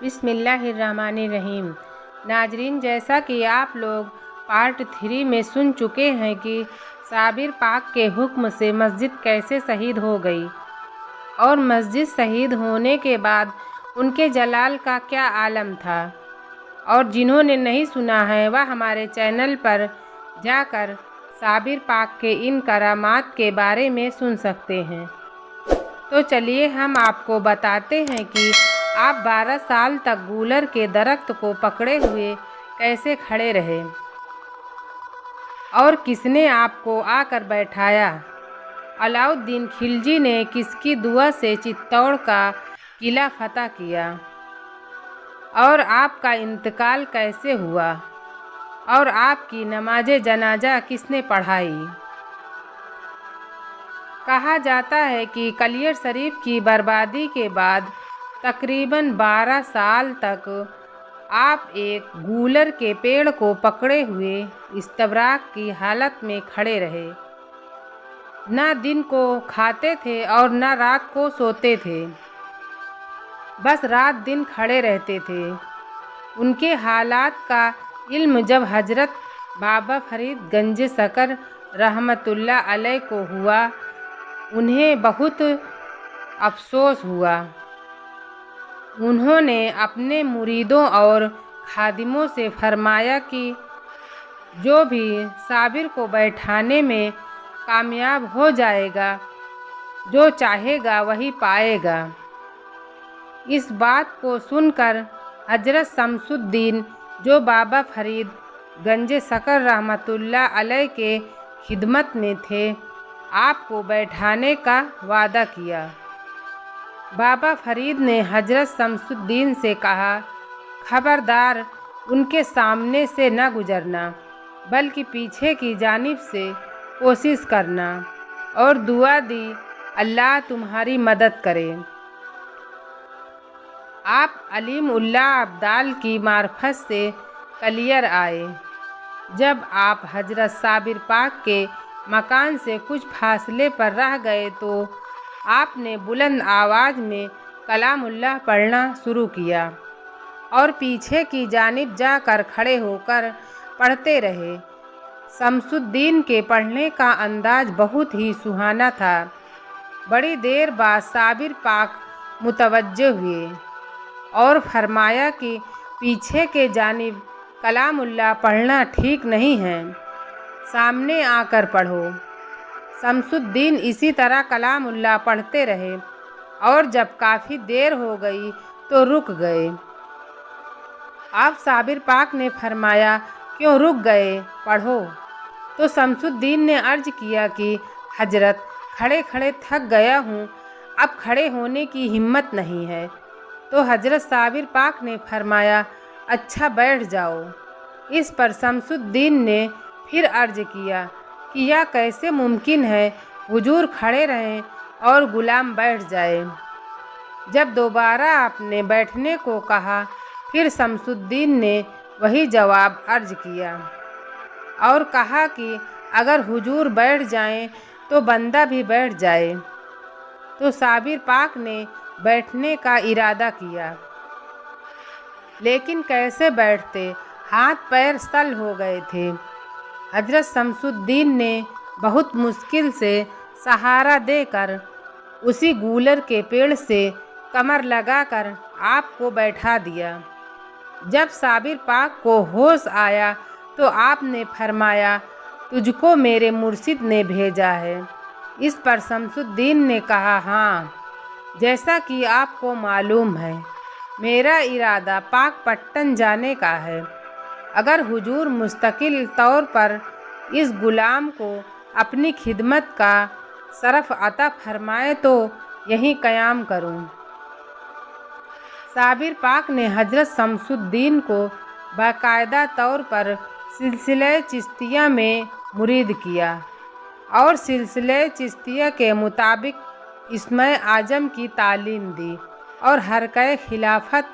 बिस्मिल्लाहिर्रहमानिर्रहीम। नाजरीन, जैसा कि आप लोग पार्ट 3 में सुन चुके हैं कि साबिर पाक के हुक्म से मस्जिद कैसे शहीद हो गई और मस्जिद शहीद होने के बाद उनके जलाल का क्या आलम था, और जिन्होंने नहीं सुना है वह हमारे चैनल पर जाकर साबिर पाक के इन करामात के बारे में सुन सकते हैं। तो चलिए हम आपको बताते हैं कि आप 12 साल तक गूलर के दरख्त को पकड़े हुए कैसे खड़े रहे और किसने आपको आकर बैठाया। अलाउद्दीन खिलजी ने किसकी दुआ से चित्तौड़ का किला फतह किया और आपका इंतकाल कैसे हुआ और आपकी नमाज जनाजा किसने पढ़ाई। कहा जाता है कि कलियर शरीफ की बर्बादी के बाद तकरीबन 12 साल तक आप एक गूलर के पेड़ को पकड़े हुए इस्तबराक की हालत में खड़े रहे। न दिन को खाते थे और न रात को सोते थे, बस रात दिन खड़े रहते थे। उनके हालात का इल्म जब हजरत बाबा फरीद गंज सकर रहमतुल्लाह अलैह को हुआ, उन्हें बहुत अफसोस हुआ। उन्होंने अपने मुरीदों और खादिमों से फरमाया कि जो भी साबिर को बैठाने में कामयाब हो जाएगा, जो चाहेगा वही पाएगा। इस बात को सुनकर हजरत शमसुद्दीन, जो बाबा फरीद गंज सकर रहमतुल्लाह अलैह के खिदमत में थे, आपको बैठाने का वादा किया। बाबा फरीद ने हजरत शमसुद्दीन से कहा, खबरदार उनके सामने से न गुजरना, बल्कि पीछे की जानिब से कोशिश करना, और दुआ दी अल्लाह तुम्हारी मदद करे। आप अलीम उल्लाह अब्दाल की मार्फत से कलियर आए। जब आप हजरत साबिर पाक के मकान से कुछ फासले पर रह गए तो आपने बुलंद आवाज़ में कलामुल्लाह पढ़ना शुरू किया और पीछे की जानिब जाकर खड़े होकर पढ़ते रहे। शमसुद्दीन के पढ़ने का अंदाज बहुत ही सुहाना था। बड़ी देर बाद साबिर पाक मुतवज्जे हुए और फरमाया कि पीछे के जानिब कलामुल्लाह पढ़ना ठीक नहीं है, सामने आकर पढ़ो। शमसुद्दीन इसी तरह कलामुल्लाह पढ़ते रहे और जब काफ़ी देर हो गई तो रुक गए। आप साबिर पाक ने फरमाया, क्यों रुक गए, पढ़ो। तो शमसुद्दीन ने अर्ज किया कि हजरत, खड़े खड़े थक गया हूँ, अब खड़े होने की हिम्मत नहीं है। तो हजरत साबिर पाक ने फरमाया, अच्छा बैठ जाओ। इस पर शमसुद्दीन ने फिर अर्ज किया कि यह कैसे मुमकिन है, हुजूर खड़े रहें और गुलाम बैठ जाए। जब दोबारा आपने बैठने को कहा, फिर शमसुद्दीन ने वही जवाब अर्ज किया और कहा कि अगर हुजूर बैठ जाएं तो बंदा भी बैठ जाए। तो साबिर पाक ने बैठने का इरादा किया, लेकिन कैसे बैठते, हाथ पैर सल हो गए थे। हजरत शमसुद्दीन ने बहुत मुश्किल से सहारा देकर उसी गूलर के पेड़ से कमर लगाकर आपको बैठा दिया। जब साबिर पाक को होश आया तो आपने फरमाया, तुझको मेरे मुर्शिद ने भेजा है। इस पर शमसुद्दीन ने कहा, हाँ, जैसा कि आपको मालूम है, मेरा इरादा पाक पट्टन जाने का है। अगर हुजूर मुस्तकिल तौर पर इस गुलाम को अपनी खिदमत का शरफ अता फरमाए तो यहीं क़याम करूं। साबिर पाक ने हजरत शमसुद्दीन को बाकायदा तौर पर सिलसिले चिश्तिया में मुरीद किया और सिलसिले चिश्तिया के मुताबिक इस्मे आजम की तालीम दी और हरक़े खिलाफत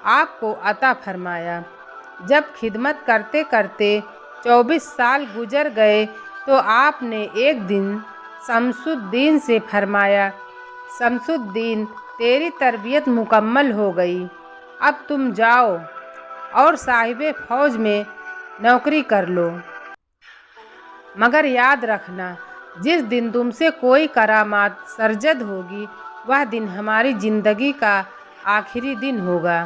आपको अता फरमाया। जब खिदमत करते करते 24 साल गुजर गए तो आपने एक दिन शमसुद्दीन से फरमाया, शमसुद्दीन, तेरी तरबियत मुकम्मल हो गई, अब तुम जाओ और साहिबे फौज में नौकरी कर लो, मगर याद रखना जिस दिन तुमसे कोई करामात सरजद होगी वह दिन हमारी ज़िंदगी का आखिरी दिन होगा।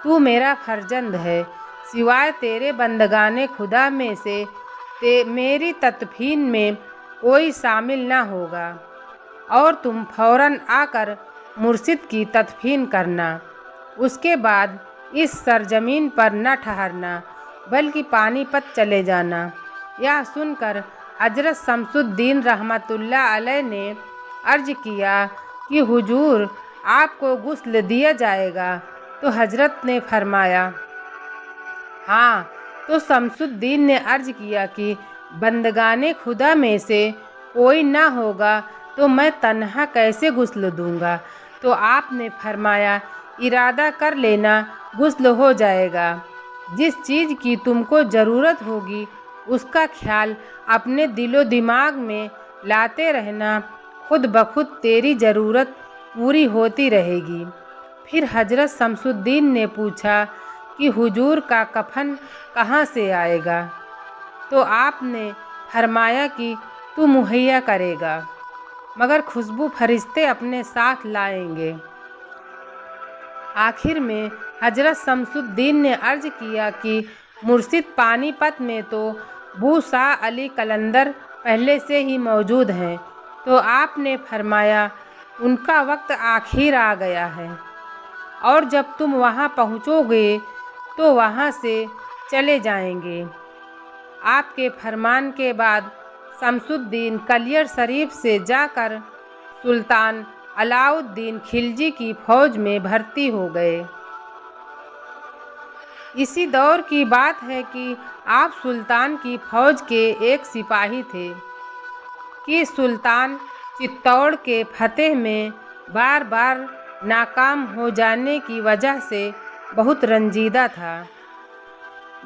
तू मेरा फर्जंद है, सिवाय तेरे बंदगाने खुदा में से मेरी तदफीन में कोई शामिल न होगा, और तुम फौरन आकर मुर्शिद की तदफीन करना। उसके बाद इस सरजमीन पर न ठहरना बल्कि पानीपत चले जाना। यह सुनकर हजरत शमसुद्दीन रहमतुल्लाह अलैह ने अर्ज किया कि हुजूर आपको गुस्ल दिया जाएगा। तो हजरत ने फरमाया हाँ। तो शमसुद्दीन ने अर्ज किया कि बंदगाने खुदा में से कोई ना होगा तो मैं तन्हा कैसे गुस्ल दूंगा। तो आपने फरमाया इरादा कर लेना, गुस्ल हो जाएगा। जिस चीज़ की तुमको ज़रूरत होगी उसका ख्याल अपने दिलो दिमाग में लाते रहना, खुद ब खुद तेरी ज़रूरत पूरी होती रहेगी। फिर हजरत शमसुद्दीन ने पूछा कि हुजूर का कफन कहाँ से आएगा। तो आपने फरमाया कि तू मुहैया करेगा, मगर खुशबू फरिश्ते अपने साथ लाएंगे। आखिर में हजरत शमसुद्दीन ने अर्ज किया कि मुर्शिद पानीपत में तो बू शाह अली कलंदर पहले से ही मौजूद हैं। तो आपने फरमाया उनका वक्त आखिर आ गया है, और जब तुम वहाँ पहुँचोगे तो वहाँ से चले जाएंगे। आपके फरमान के बाद शमसुद्दीन कलियर शरीफ से जाकर सुल्तान अलाउद्दीन खिलजी की फौज में भर्ती हो गए। इसी दौर की बात है कि आप सुल्तान की फौज के एक सिपाही थे कि सुल्तान चित्तौड़ के फतेह में बार बार नाकाम हो जाने की वजह से बहुत रंजीदा था।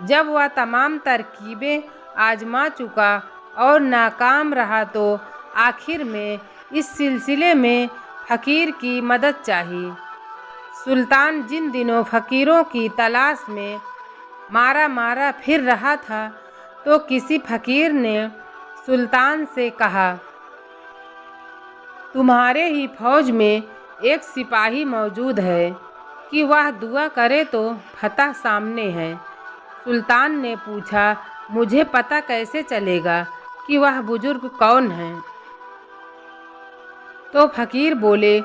जब वह तमाम तरकीबें आजमा चुका और नाकाम रहा तो आखिर में इस सिलसिले में फ़कीर की मदद चाहिए। सुल्तान जिन दिनों फ़कीरों की तलाश में मारा फिर रहा था तो किसी फ़कीर ने सुल्तान से कहा तुम्हारे ही फौज में एक सिपाही मौजूद है कि वह दुआ करे तो फतह सामने है। सुल्तान ने पूछा मुझे पता कैसे चलेगा कि वह बुजुर्ग कौन है। तो फ़कीर बोले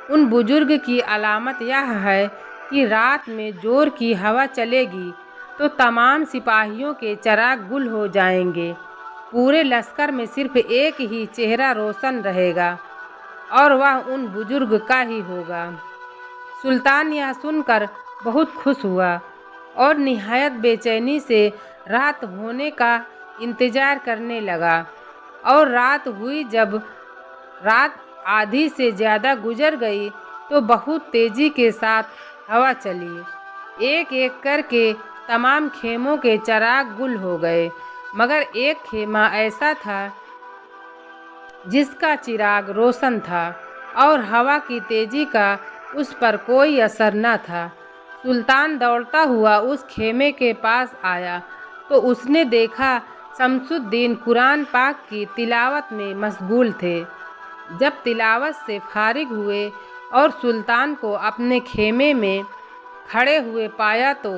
उन बुजुर्ग की अलामत यह है कि रात में ज़ोर की हवा चलेगी तो तमाम सिपाहियों के चराग गुल हो जाएंगे। पूरे लश्कर में सिर्फ एक ही चेहरा रोशन रहेगा और वह उन बुजुर्ग का ही होगा। सुल्तान यह सुनकर बहुत खुश हुआ और निहायत बेचैनी से रात होने का इंतज़ार करने लगा। और रात हुई। जब रात आधी से ज़्यादा गुजर गई तो बहुत तेज़ी के साथ हवा चली। एक एक करके तमाम खेमों के चराग गुल हो गए, मगर एक खेमा ऐसा था जिसका चिराग रोशन था और हवा की तेज़ी का उस पर कोई असर न था। सुल्तान दौड़ता हुआ उस खेमे के पास आया तो उसने देखा शमसुद्दीन कुरान पाक की तिलावत में मशगूल थे। जब तिलावत से फारिग हुए और सुल्तान को अपने खेमे में खड़े हुए पाया तो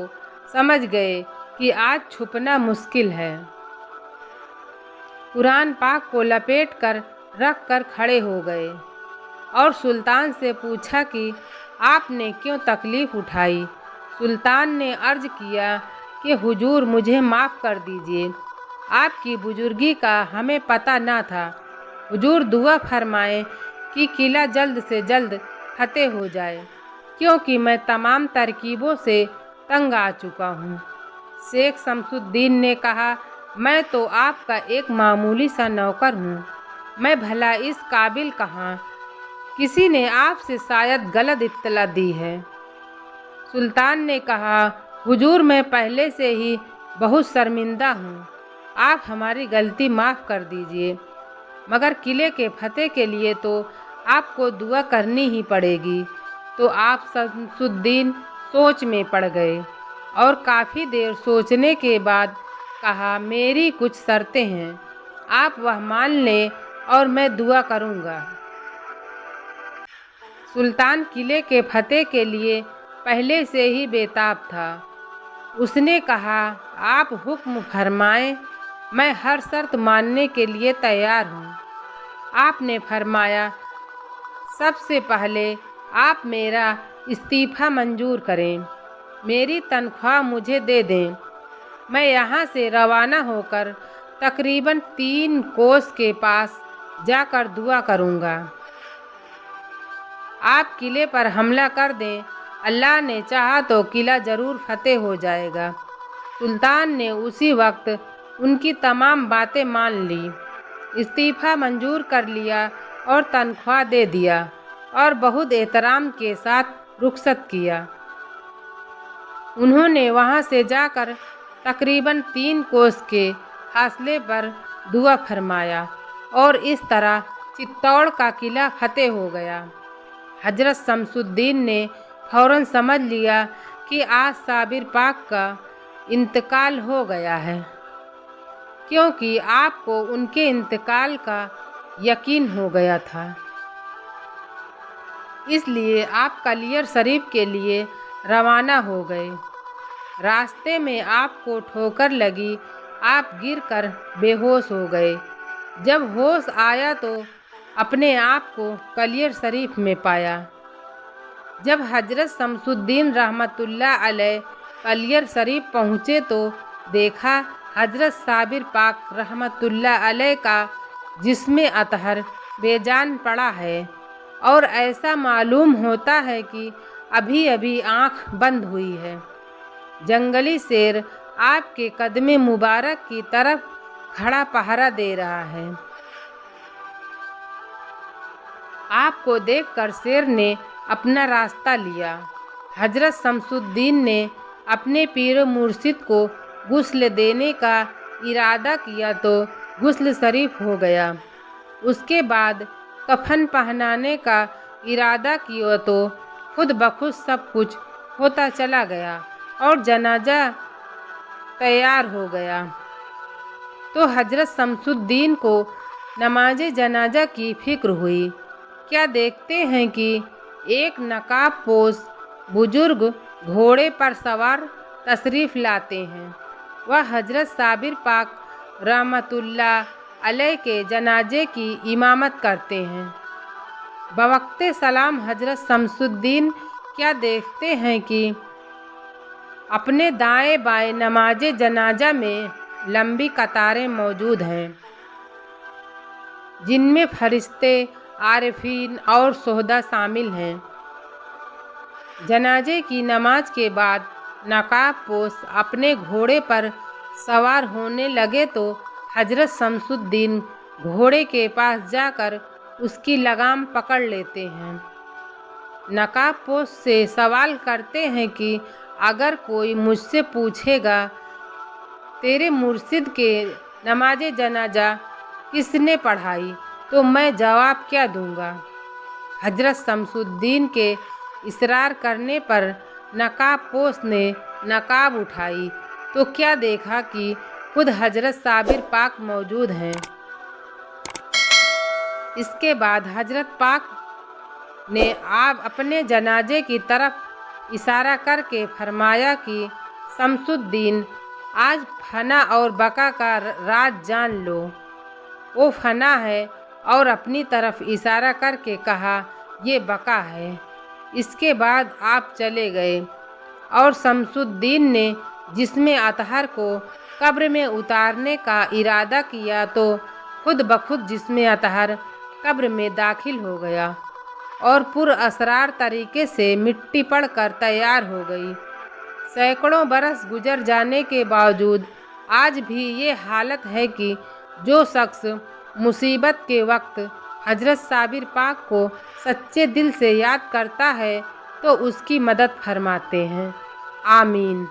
समझ गए कि आज छुपना मुश्किल है। कुरान पाक को लपेट कर रख कर खड़े हो गए और सुल्तान से पूछा कि आपने क्यों तकलीफ़ उठाई। सुल्तान ने अर्ज़ किया कि हुजूर मुझे माफ़ कर दीजिए, आपकी बुजुर्गी का हमें पता न था। हुजूर दुआ फरमाएं कि किला जल्द से जल्द फतेह हो जाए, क्योंकि मैं तमाम तरकीबों से तंग आ चुका हूँ। शेख शमसुद्दीन ने कहा मैं तो आपका एक मामूली सा नौकर हूँ, मैं भला इस काबिल कहाँ, किसी ने आपसे शायद गलत इत्तला दी है। सुल्तान ने कहा हुजूर मैं पहले से ही बहुत शर्मिंदा हूँ, आप हमारी गलती माफ़ कर दीजिए, मगर किले के फतेह के लिए तो आपको दुआ करनी ही पड़ेगी। तो आप शमसुद्दीन सोच में पड़ गए और काफ़ी देर सोचने के बाद कहा, मेरी कुछ शर्तें हैं, आप वह मान लें और मैं दुआ करूँगा। सुल्तान किले के फतेह के लिए पहले से ही बेताब था। उसने कहा, आप हुक्म फरमाएं, मैं हर शर्त मानने के लिए तैयार हूँ। आपने फरमाया, सबसे पहले आप मेरा इस्तीफ़ा मंजूर करें, मेरी तनख्वाह मुझे दे दें। मैं यहाँ से रवाना होकर तकरीबन 3 कोस के पास जाकर दुआ करूँगा। आप किले पर हमला कर दें, अल्लाह ने चाहा तो किला ज़रूर फतेह हो जाएगा। सुल्तान ने उसी वक्त उनकी तमाम बातें मान ली, इस्तीफ़ा मंजूर कर लिया और तनख्वाह दे दिया और बहुत एहतराम के साथ रुखसत किया। उन्होंने वहाँ से जाकर तकरीबन 3 कोस के फासले पर दुआ फरमाया और इस तरह चित्तौड़ का किला फतेह हो गया। हजरत शमसुद्दीन ने फ़ौरन समझ लिया कि आज साबिर पाक का इंतकाल हो गया है, क्योंकि आपको उनके इंतकाल का यकीन हो गया था। इसलिए आप कलियर शरीफ के लिए रवाना हो गए। रास्ते में आपको ठोकर लगी, आप गिरकर बेहोश हो गए। जब होश आया तो अपने आप को कलियर शरीफ में पाया। जब हजरत शमसुद्दीन रहमतुल्लाह अलैह कलियर शरीफ पहुँचे तो देखा हजरत साबिर पाक रहमतुल्लाह अलैह का जिस्म अतहर बेजान पड़ा है और ऐसा मालूम होता है कि अभी अभी आँख बंद हुई है। जंगली शेर आपके कदमे मुबारक की तरफ खड़ा पहरा दे रहा है। आपको देखकर शेर ने अपना रास्ता लिया। हजरत शमसुद्दीन ने अपने पीर मुर्शिद को गुस्ल देने का इरादा किया तो गुस्ल शरीफ हो गया। उसके बाद कफन पहनाने का इरादा किया तो खुद बखुद सब कुछ होता चला गया और जनाजा तैयार हो गया। तो हजरत शमसुद्दीन को नमाज जनाजा की फिक्र हुई। क्या देखते हैं कि एक नकाब पोश बुजुर्ग घोड़े पर सवार तशरीफ़ लाते हैं। वह हजरत साबिर पाक रहमतुल्लाह अलैह के जनाजे की इमामत करते हैं। बवक्ते सलाम हजरत शमसुद्दीन क्या देखते हैं कि अपने दाएं बाएं नमाज जनाजा में लंबी कतारें मौजूद हैं, जिनमें फरिश्ते, आरिफीन और शोहदा शामिल हैं। जनाजे की नमाज के बाद नकाब पोश अपने घोड़े पर सवार होने लगे तो हजरत शमसुद्दीन घोड़े के पास जाकर उसकी लगाम पकड़ लेते हैं। नकाब पोश से सवाल करते हैं कि अगर कोई मुझसे पूछेगा तेरे मुर्शिद के नमाज जनाजा किसने पढ़ाई, तो मैं जवाब क्या दूंगा। हजरत शमसुद्दीन के इसरार करने पर नकाब पोश ने नकाब उठाई तो क्या देखा कि खुद हजरत साबिर पाक मौजूद हैं। इसके बाद हजरत पाक ने आप अपने जनाजे की तरफ इशारा करके फरमाया कि शमसुद्दीन, आज फना और बका का राज जान लो। वो फना है और अपनी तरफ इशारा करके कहा, ये बका है। इसके बाद आप चले गए और शमसुद्दीन ने जिस्म अतहर को कब्र में उतारने का इरादा किया तो खुद बखुद जिस्म अतहर कब्र में दाखिल हो गया और पुरअसरार तरीके से मिट्टी पड़कर तैयार हो गई। सैकड़ों बरस गुजर जाने के बावजूद आज भी ये हालत है कि जो शख्स मुसीबत के वक्त हजरत साबिर पाक को सच्चे दिल से याद करता है तो उसकी मदद फरमाते हैं। आमीन।